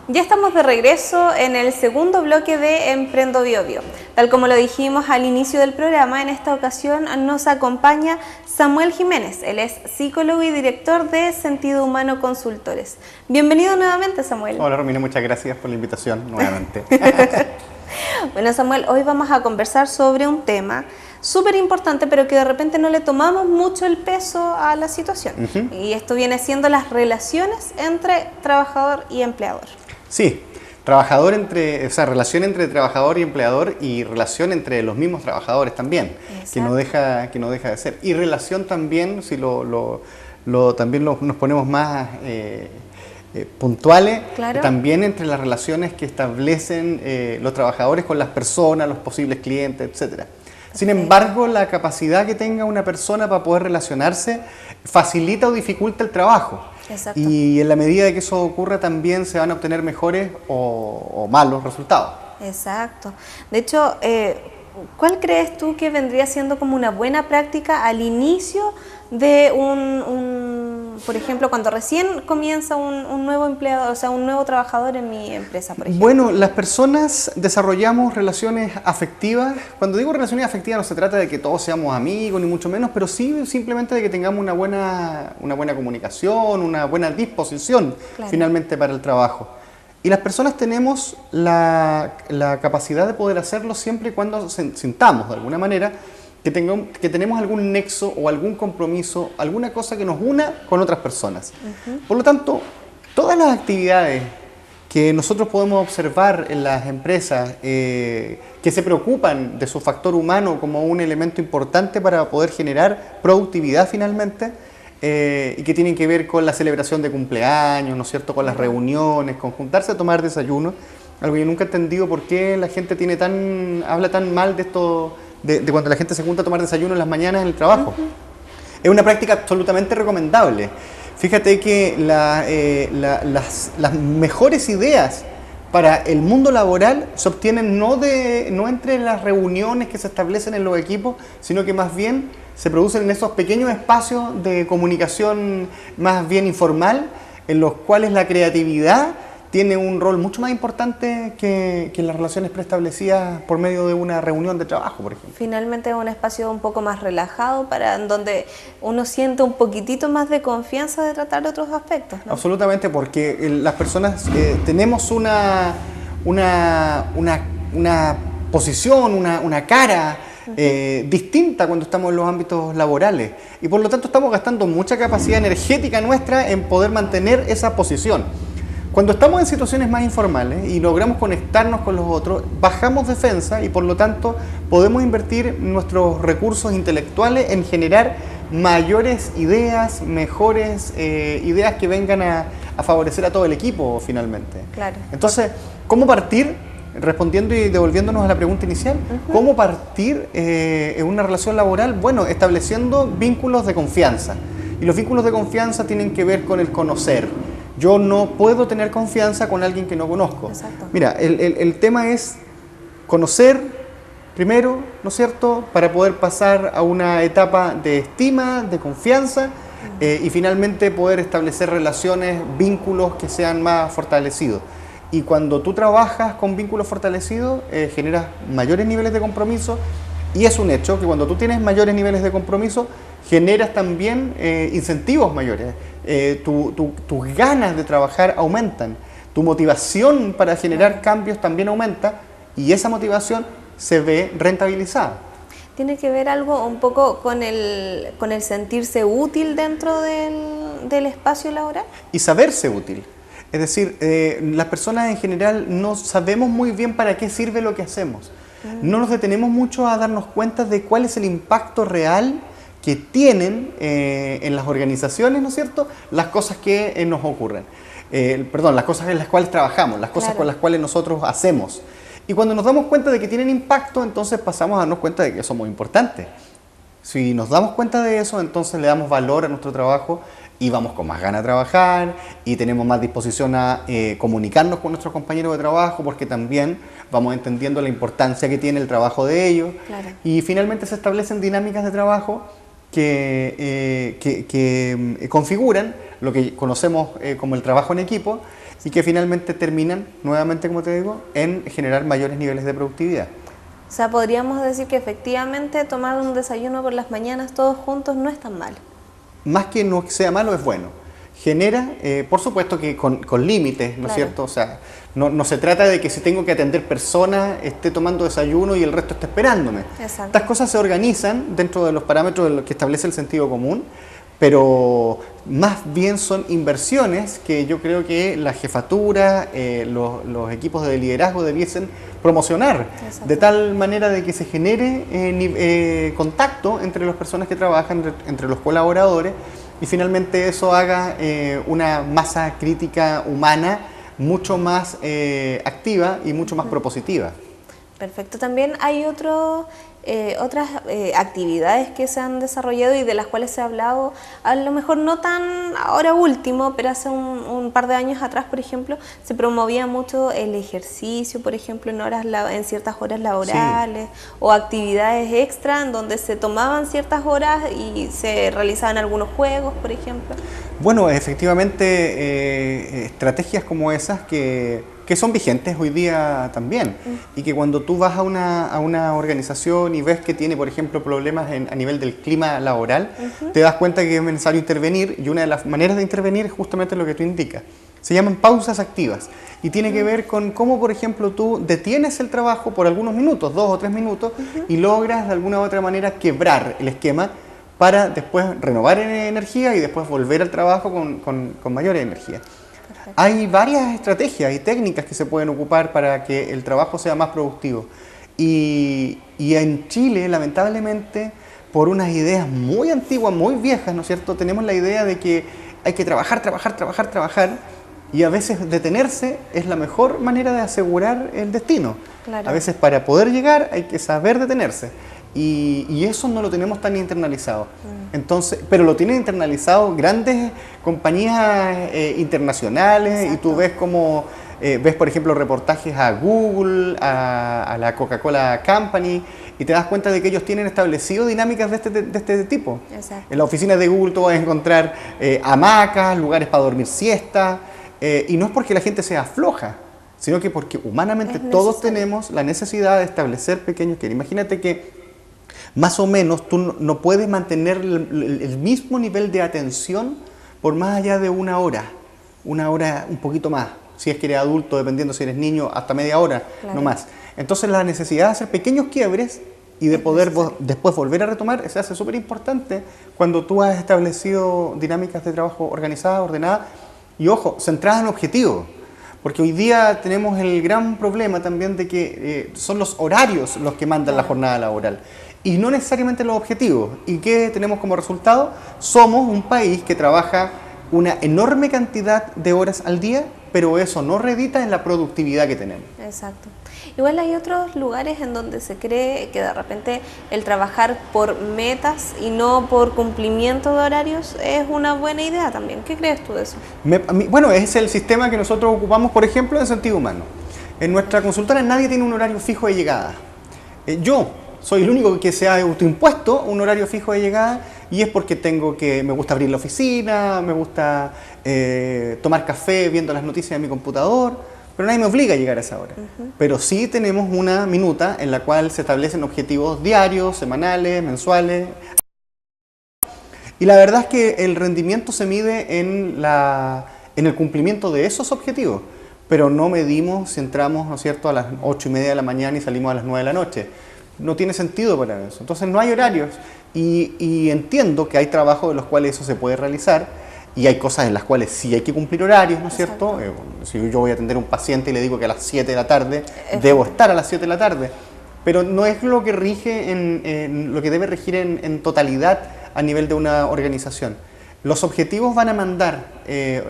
Ya estamos de regreso en el segundo bloque de Emprendo Bio Bio. Tal como lo dijimos al inicio del programa, en esta ocasión nos acompaña Samuel Jiménez. Él es psicólogo y director de Sentido Humano Consultores. Bienvenido nuevamente, Samuel. Hola, Romina, muchas gracias por la invitación nuevamente. Bueno, Samuel, hoy vamos a conversar sobre un tema súper importante, pero que de repente no le tomamos mucho el peso a la situación. Y esto viene siendo las relaciones entre trabajador y empleador. Sí, relación entre trabajador y empleador y relación entre los mismos trabajadores también, que no deja de ser. Y relación también, si nos ponemos más puntuales, claro, también entre las relaciones que establecen los trabajadores con las personas, los posibles clientes, etcétera. Sin embargo, la capacidad que tenga una persona para poder relacionarse facilita o dificulta el trabajo. Exacto. Y en la medida de que eso ocurra también se van a obtener mejores o malos resultados. Exacto. De hecho, ¿cuál crees tú que vendría siendo como una buena práctica al inicio de por ejemplo, cuando recién comienza un nuevo empleado, o sea, un nuevo trabajador en mi empresa, por ejemplo? Bueno, las personas desarrollamos relaciones afectivas. Cuando digo relaciones afectivas no se trata de que todos seamos amigos, ni mucho menos, pero sí simplemente de que tengamos una buena comunicación, una buena disposición, claro, finalmente para el trabajo. Y las personas tenemos la capacidad de poder hacerlo siempre y cuando sintamos, de alguna manera, que tenemos algún nexo o algún compromiso, alguna cosa que nos una con otras personas. Por lo tanto, todas las actividades que nosotros podemos observar en las empresas que se preocupan de su factor humano como un elemento importante para poder generar productividad finalmente, y que tienen que ver con la celebración de cumpleaños, ¿no es cierto?, con las reuniones, con juntarse a tomar desayuno, algo que nunca he entendido por qué la gente habla tan mal de esto, de cuando la gente se junta a tomar desayuno en las mañanas en el trabajo. Es una práctica absolutamente recomendable. Fíjate que las mejores ideas para el mundo laboral se obtienen no entre las reuniones que se establecen en los equipos, sino que más bien se producen en esos pequeños espacios de comunicación más bien informal, en los cuales la creatividad tiene un rol mucho más importante que las relaciones preestablecidas por medio de una reunión de trabajo, por ejemplo. Finalmente es un espacio un poco más relajado, donde uno siente un poquitito más de confianza de tratar otros aspectos, ¿no? Absolutamente, porque las personas tenemos una posición, una cara distinta cuando estamos en los ámbitos laborales, y por lo tanto estamos gastando mucha capacidad energética nuestra en poder mantener esa posición. Cuando estamos en situaciones más informales y logramos conectarnos con los otros, bajamos defensa y por lo tanto podemos invertir nuestros recursos intelectuales en generar mayores ideas, mejores ideas que vengan a favorecer a todo el equipo finalmente. Claro. Entonces, ¿cómo partir? Respondiendo y devolviéndonos a la pregunta inicial, ¿cómo partir en una relación laboral? Bueno, estableciendo vínculos de confianza. Y los vínculos de confianza tienen que ver con el conocer. Yo no puedo tener confianza con alguien que no conozco. Exacto. Mira, el tema es conocer primero, ¿no es cierto?, para poder pasar a una etapa de estima, de confianza, y finalmente poder establecer relaciones, vínculos que sean más fortalecidos. Y cuando tú trabajas con vínculos fortalecidos, generas mayores niveles de compromiso, y es un hecho que cuando tú tienes mayores niveles de compromiso, generas también incentivos mayores. Tus ganas de trabajar aumentan, tu motivación para generar cambios también aumenta, y esa motivación se ve rentabilizada. ¿Tiene que ver algo un poco con el sentirse útil dentro del espacio laboral? Y saberse útil. Es decir, las personas en general no sabemos muy bien para qué sirve lo que hacemos. No nos detenemos mucho a darnos cuenta de cuál es el impacto real que tienen en las organizaciones, ¿no es cierto?, las cosas que nos ocurren. Las cosas en las cuales trabajamos, las cosas con las cuales nosotros hacemos. Y cuando nos damos cuenta de que tienen impacto, entonces pasamos a darnos cuenta de que eso es muy importante. Si nos damos cuenta de eso, entonces le damos valor a nuestro trabajo y vamos con más ganas de trabajar y tenemos más disposición a comunicarnos con nuestros compañeros de trabajo, porque también vamos entendiendo la importancia que tiene el trabajo de ellos. Claro. Y finalmente se establecen dinámicas de trabajo que configuran lo que conocemos como el trabajo en equipo, y que finalmente terminan, nuevamente como te digo, en generar mayores niveles de productividad. O sea, podríamos decir que efectivamente tomar un desayuno por las mañanas todos juntos no es tan mal. Más que no sea malo, es bueno. Genera, por supuesto que con límites, ¿no es cierto? O sea, no se trata de que si tengo que atender personas esté tomando desayuno y el resto esté esperándome. Exacto. Estas cosas se organizan dentro de los parámetros de lo que establece el sentido común, pero más bien son inversiones que yo creo que la jefatura, los equipos de liderazgo debiesen promocionar, de tal manera de que se genere contacto entre las personas que trabajan, entre los colaboradores, y finalmente eso haga una masa crítica humana mucho más activa y mucho más propositiva. Perfecto. También hay otras actividades que se han desarrollado y de las cuales se ha hablado, a lo mejor no tan ahora último, pero hace un par de años atrás, por ejemplo, se promovía mucho el ejercicio, por ejemplo, en ciertas horas laborales, sí, o actividades extra en donde se tomaban ciertas horas y se realizaban algunos juegos, por ejemplo. Bueno, efectivamente, estrategias como esas que son vigentes hoy día también, y que cuando tú vas a una organización y ves que tiene, por ejemplo, problemas a nivel del clima laboral, te das cuenta que es necesario intervenir, y una de las maneras de intervenir es justamente lo que tú indicas. Se llaman pausas activas, y tiene que ver con cómo, por ejemplo, tú detienes el trabajo por algunos minutos, 2 o 3 minutos, y logras de alguna u otra manera quebrar el esquema para después renovar energía y después volver al trabajo con mayor energía. Hay varias estrategias y técnicas que se pueden ocupar para que el trabajo sea más productivo. Y en Chile, lamentablemente, por unas ideas muy antiguas, muy viejas, ¿no es cierto?, tenemos la idea de que hay que trabajar, y a veces detenerse es la mejor manera de asegurar el destino. Claro. A veces para poder llegar hay que saber detenerse. Y eso no lo tenemos tan internalizado. Entonces, pero lo tienen internalizado grandes compañías internacionales. Exacto. Y tú ves como ves, por ejemplo, reportajes a Google, a la Coca-Cola Company, y te das cuenta de que ellos tienen establecido dinámicas de este tipo. Exacto. En la oficina de Google tú vas a encontrar hamacas, lugares para dormir siesta, y no es porque la gente sea floja, sino que porque humanamente todos tenemos la necesidad de establecer pequeños que. Imagínate que más o menos tú no puedes mantener el mismo nivel de atención por más allá de una hora un poquito más, si es que eres adulto, dependiendo si eres niño, hasta media hora, claro, no más. Entonces la necesidad de hacer pequeños quiebres y de poder después volver a retomar se hace súper importante cuando tú has establecido dinámicas de trabajo organizadas, ordenadas y, ojo, centradas en objetivos. Porque hoy día tenemos el gran problema también de que son los horarios los que mandan la jornada laboral y no necesariamente los objetivos. ¿Y qué tenemos como resultado? Somos un país que trabaja una enorme cantidad de horas al día, pero eso no redita en la productividad que tenemos. Exacto. Igual hay otros lugares en donde se cree que de repente el trabajar por metas y no por cumplimiento de horarios es una buena idea también. ¿Qué crees tú de eso? Bueno, es el sistema que nosotros ocupamos, por ejemplo, en sentido humano. En nuestra consultora nadie tiene un horario fijo de llegada. Yo soy el único que se ha autoimpuesto un horario fijo de llegada, y es porque me gusta abrir la oficina, me gusta tomar café viendo las noticias en mi computador, pero nadie me obliga a llegar a esa hora. Pero sí tenemos una minuta en la cual se establecen objetivos diarios, semanales, mensuales. Y la verdad es que el rendimiento se mide en el cumplimiento de esos objetivos, pero no medimos si entramos, ¿no es cierto?, a las 8:30 de la mañana y salimos a las 9 de la noche. No tiene sentido para eso. Entonces no hay horarios, y entiendo que hay trabajos de los cuales eso se puede realizar, y hay cosas en las cuales sí hay que cumplir horarios, ¿no es cierto? Si yo voy a atender a un paciente y le digo que a las 7 de la tarde, debo estar a las 7 de la tarde, pero no es lo que rige lo que debe regir en totalidad a nivel de una organización. Los objetivos van a mandar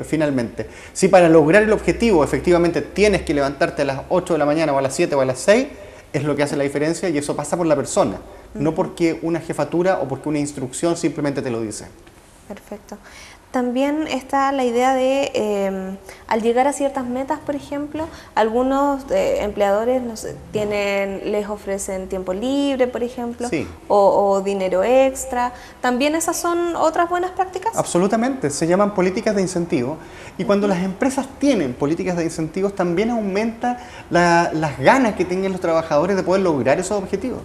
finalmente. Si para lograr el objetivo efectivamente tienes que levantarte a las 8 de la mañana o a las 7 o a las 6, es lo que hace la diferencia, y eso pasa por la persona, no porque una jefatura o porque una instrucción simplemente te lo dice. Perfecto. También está la idea de, al llegar a ciertas metas, por ejemplo, algunos empleadores no sé, les ofrecen tiempo libre, por ejemplo, Sí. o dinero extra. ¿También esas son otras buenas prácticas? Absolutamente, se llaman políticas de incentivo y cuando las empresas tienen políticas de incentivos también aumenta las ganas que tengan los trabajadores de poder lograr esos objetivos.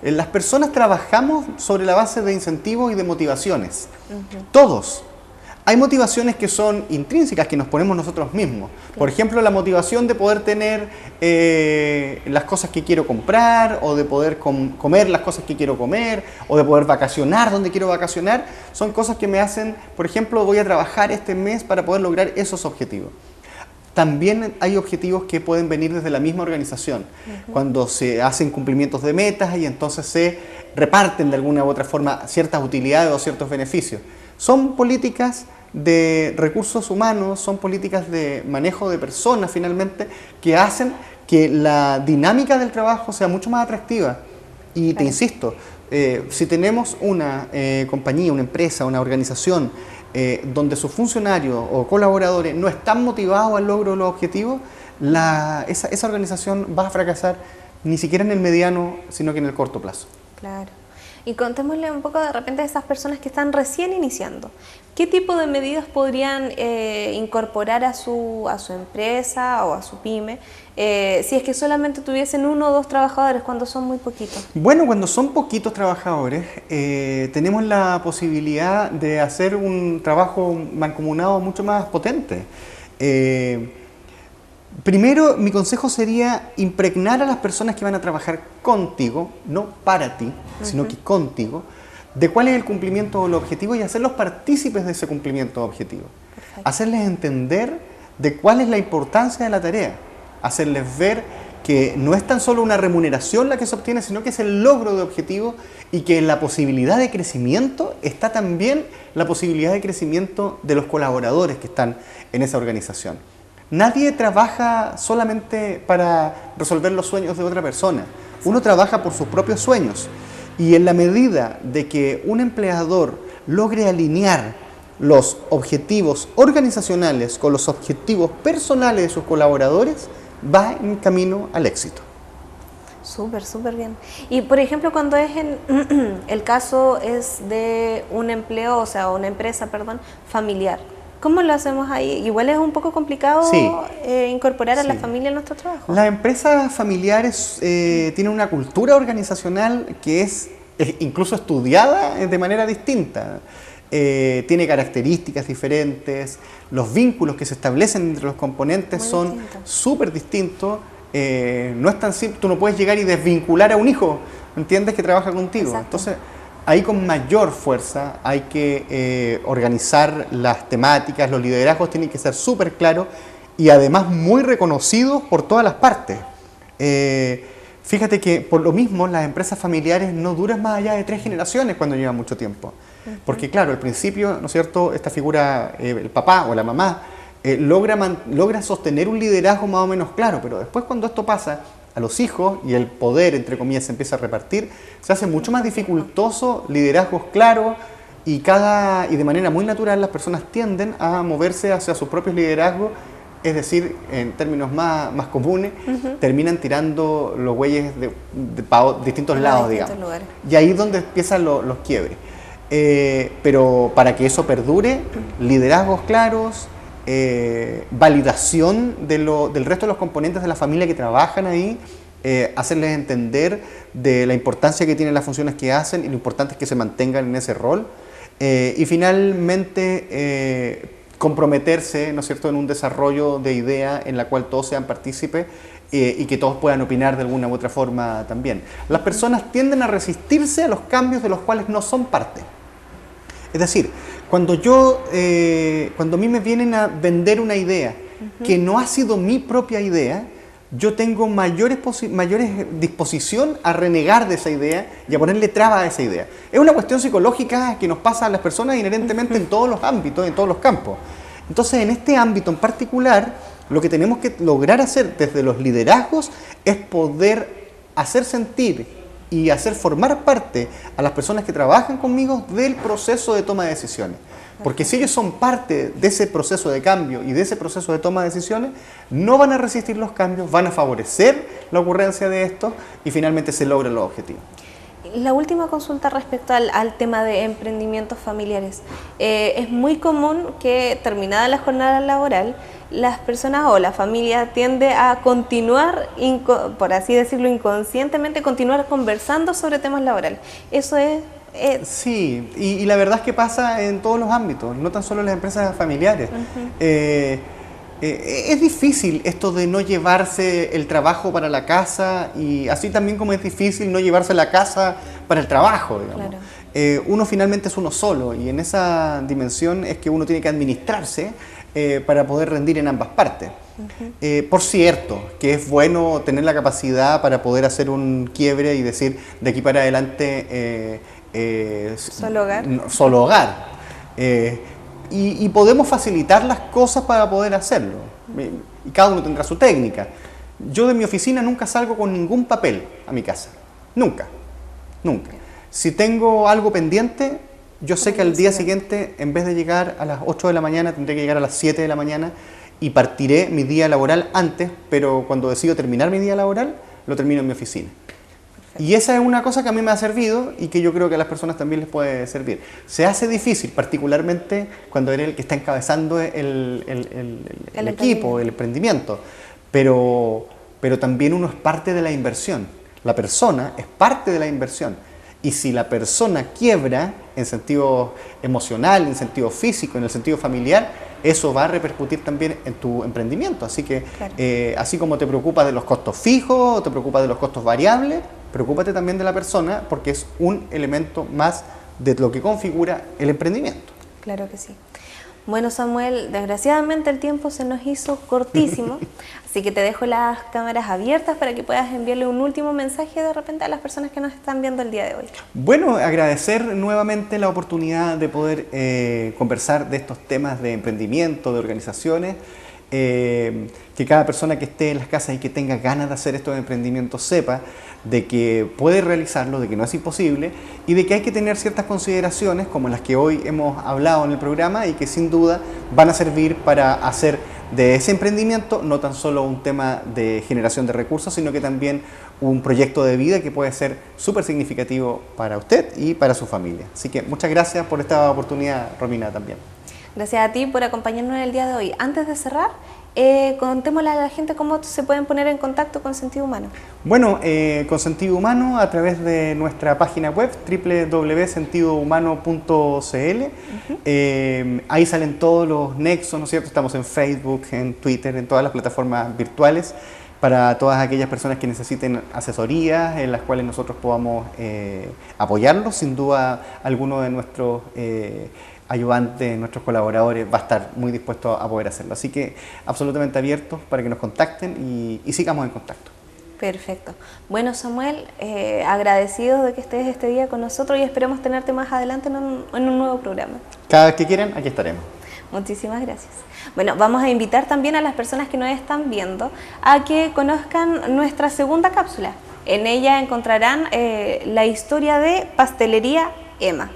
Las personas trabajamos sobre la base de incentivos y de motivaciones, todos. Hay motivaciones que son intrínsecas, que nos ponemos nosotros mismos. Por ejemplo, la motivación de poder tener las cosas que quiero comprar, o de poder comer las cosas que quiero comer, o de poder vacacionar donde quiero vacacionar. Son cosas que me hacen, por ejemplo, voy a trabajar este mes para poder lograr esos objetivos. También hay objetivos que pueden venir desde la misma organización, cuando se hacen cumplimientos de metas y entonces se reparten de alguna u otra forma ciertas utilidades o ciertos beneficios. Son políticas de recursos humanos, son políticas de manejo de personas finalmente, que hacen que la dinámica del trabajo sea mucho más atractiva. Y te insisto, si tenemos una compañía, una empresa, una organización donde sus funcionarios o colaboradores no están motivados al logro de los objetivos, esa organización va a fracasar ni siquiera en el mediano, sino que en el corto plazo. Claro. Y contémosle un poco de repente a esas personas que están recién iniciando. ¿Qué tipo de medidas podrían incorporar a su empresa o a su pyme si es que solamente tuviesen 1 o 2 trabajadores cuando son muy poquitos? Bueno, cuando son poquitos trabajadores, tenemos la posibilidad de hacer un trabajo mancomunado mucho más potente. Primero, mi consejo sería impregnar a las personas que van a trabajar contigo, no para ti, sino que contigo, de cuál es el cumplimiento del objetivo y hacerlos partícipes de ese cumplimiento objetivo. Perfecto. Hacerles entender de cuál es la importancia de la tarea, hacerles ver que no es tan solo una remuneración la que se obtiene, sino que es el logro de objetivo y que en la posibilidad de crecimiento está también la posibilidad de crecimiento de los colaboradores que están en esa organización. Nadie trabaja solamente para resolver los sueños de otra persona. Uno trabaja por sus propios sueños. Y en la medida de que un empleador logre alinear los objetivos organizacionales con los objetivos personales de sus colaboradores, va en camino al éxito. Súper, súper bien. Y por ejemplo, cuando es el caso es de un empleo, o sea, una empresa, perdón, familiar. ¿Cómo lo hacemos ahí? Igual es un poco complicado incorporar a la familia en nuestro trabajo. Las empresas familiares tienen una cultura organizacional que es incluso estudiada de manera distinta. Tiene características diferentes, los vínculos que se establecen entre los componentes son súper distintos. No es tan simple, tú no puedes llegar y desvincular a un hijo, ¿entiendes? Que trabaja contigo. Exacto. Entonces, ahí con mayor fuerza hay que organizar las temáticas, los liderazgos tienen que ser súper claros y además muy reconocidos por todas las partes. Fíjate que por lo mismo las empresas familiares no duran más allá de 3 generaciones cuando llevan mucho tiempo. Porque claro, al principio, ¿no es cierto?, esta figura, el papá o la mamá, logra sostener un liderazgo más o menos claro, pero después cuando esto pasa a los hijos y el poder, entre comillas, se empieza a repartir, se hace mucho más dificultoso liderazgos claros y de manera muy natural las personas tienden a moverse hacia sus propios liderazgos, es decir, en términos más comunes, terminan tirando los bueyes para distintos lados, digamos. Lugares. Y ahí es donde empiezan los quiebres. Pero para que eso perdure, liderazgos claros, validación del resto de los componentes de la familia que trabajan ahí, hacerles entender de la importancia que tienen las funciones que hacen y lo importante es que se mantengan en ese rol y finalmente comprometerse, ¿no es cierto?, en un desarrollo de idea en la cual todos sean partícipes y que todos puedan opinar de alguna u otra forma también. Las personas tienden a resistirse a los cambios de los cuales no son parte. Es decir, cuando a mí me vienen a vender una idea que no ha sido mi propia idea, yo tengo mayores disposición a renegar de esa idea y a ponerle traba a esa idea. Es una cuestión psicológica que nos pasa a las personas inherentemente en todos los ámbitos, en todos los campos. Entonces, en este ámbito en particular, lo que tenemos que lograr hacer desde los liderazgos es poder hacer sentir y hacer formar parte a las personas que trabajan conmigo del proceso de toma de decisiones. Porque si ellos son parte de ese proceso de cambio y de ese proceso de toma de decisiones, no van a resistir los cambios, van a favorecer la ocurrencia de esto y finalmente se logran los objetivos. La última consulta respecto al tema de emprendimientos familiares. Es muy común que terminada la jornada laboral, las personas o la familia tiende a continuar, por así decirlo, inconscientemente, continuar conversando sobre temas laborales. Eso es... Sí, y la verdad es que pasa en todos los ámbitos, no tan solo en las empresas familiares. Es difícil esto de no llevarse el trabajo para la casa y así también como es difícil no llevarse la casa para el trabajo, digamos. Claro. Uno finalmente es uno solo y en esa dimensión es que uno tiene que administrarse para poder rendir en ambas partes. Por cierto, que es bueno tener la capacidad para poder hacer un quiebre y decir de aquí para adelante solo hogar. Solo hogar. Y podemos facilitar las cosas para poder hacerlo. Y cada uno tendrá su técnica. Yo de mi oficina nunca salgo con ningún papel a mi casa. Nunca. Nunca. Si tengo algo pendiente, yo sé que al día siguiente, en vez de llegar a las 8 de la mañana, tendré que llegar a las 7 de la mañana y partiré mi día laboral antes, pero cuando decido terminar mi día laboral, lo termino en mi oficina. Y esa es una cosa que a mí me ha servido y que yo creo que a las personas también les puede servir. Se hace difícil, particularmente cuando eres el que está encabezando el equipo, el emprendimiento, pero también uno es parte de la inversión. La persona es parte de la inversión. Y si la persona quiebra en sentido emocional, en sentido físico, en el sentido familiar, eso va a repercutir también en tu emprendimiento. Así que, claro, así como te preocupas de los costos fijos, o te preocupas de los costos variables, preocúpate también de la persona porque es un elemento más de lo que configura el emprendimiento. Claro que sí. Bueno, Samuel, desgraciadamente el tiempo se nos hizo cortísimo, así que te dejo las cámaras abiertas para que puedas enviarle un último mensaje de repente a las personas que nos están viendo el día de hoy. Bueno, agradecer nuevamente la oportunidad de poder conversar de estos temas de emprendimiento, de organizaciones, que cada persona que esté en las casas y que tenga ganas de hacer estos emprendimientos sepa de que puede realizarlo, de que no es imposible y de que hay que tener ciertas consideraciones como las que hoy hemos hablado en el programa y que sin duda van a servir para hacer de ese emprendimiento no tan solo un tema de generación de recursos, sino que también un proyecto de vida que puede ser súper significativo para usted y para su familia. Así que muchas gracias por esta oportunidad, Romina, también. Gracias a ti por acompañarnos en el día de hoy. Antes de cerrar, contémosle a la gente cómo se pueden poner en contacto con Sentido Humano. Bueno, con Sentido Humano a través de nuestra página web www.sentidohumano.cl. Ahí salen todos los nexos, ¿no es cierto? Estamos en Facebook, en Twitter, en todas las plataformas virtuales para todas aquellas personas que necesiten asesorías en las cuales nosotros podamos apoyarlos. Sin duda, alguno de nuestros ayudantes, nuestros colaboradores va a estar muy dispuesto a poder hacerlo. Así que absolutamente abiertos para que nos contacten y sigamos en contacto. Perfecto. Bueno, Samuel, agradecidos de que estés este día con nosotros y esperemos tenerte más adelante en un nuevo programa. Cada vez que quieran, aquí estaremos. Muchísimas gracias. Bueno, vamos a invitar también a las personas que nos están viendo a que conozcan nuestra segunda cápsula. En ella encontrarán la historia de Pastelería Emma.